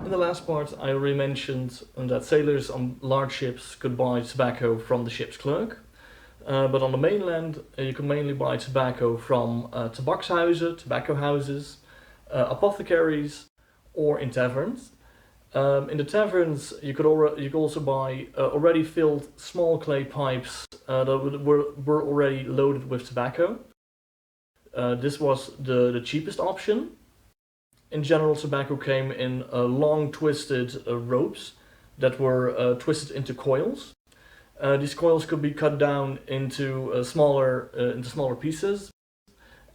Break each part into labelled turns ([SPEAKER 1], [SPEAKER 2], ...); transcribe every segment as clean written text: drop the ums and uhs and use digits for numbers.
[SPEAKER 1] In the last part, I already mentioned that sailors on large ships could buy tobacco from the ship's clerk. But on the mainland, you could mainly buy tobacco from tobacco houses, apothecaries, or in taverns. In the taverns, you could also buy already filled small clay pipes that were already loaded with tobacco. This was the cheapest option. In general, tobacco came in long twisted ropes that were twisted into coils. These coils could be cut down into smaller pieces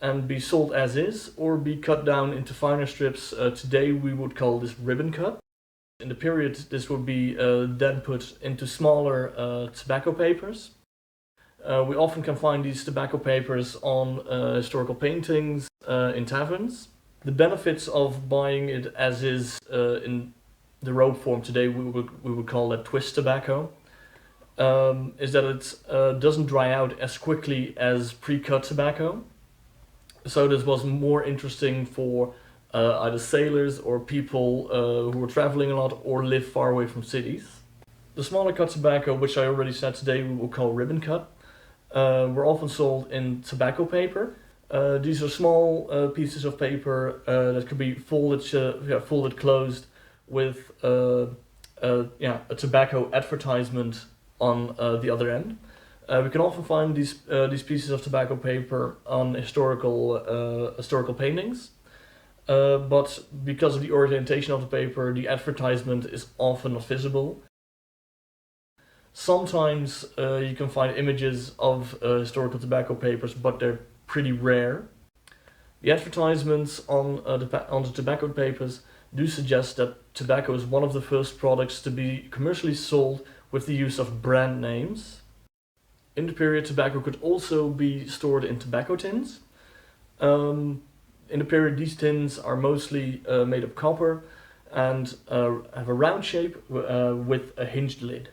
[SPEAKER 1] and be sold as is, or be cut down into finer strips. Today we would call this ribbon cut. In the period, this would be then put into smaller tobacco papers. We often can find these tobacco papers on historical paintings in taverns. The benefits of buying it as is in the rope form today, we would call that twist tobacco, is that it doesn't dry out as quickly as pre-cut tobacco. So this was more interesting for either sailors or people who were traveling a lot or live far away from cities. The smaller cut tobacco, which I already said today we will call ribbon cut, were often sold in tobacco paper. These are small pieces of paper that could be folded closed with a tobacco advertisement on the other end. We can often find these pieces of tobacco paper on historical paintings, but because of the orientation of the paper, the advertisement is often not visible. Sometimes you can find images of historical tobacco papers, but they're pretty rare. The advertisements on the tobacco papers do suggest that tobacco is one of the first products to be commercially sold with the use of brand names. In the period, tobacco could also be stored in tobacco tins. In the period, these tins are mostly made of copper and have a round shape with a hinged lid.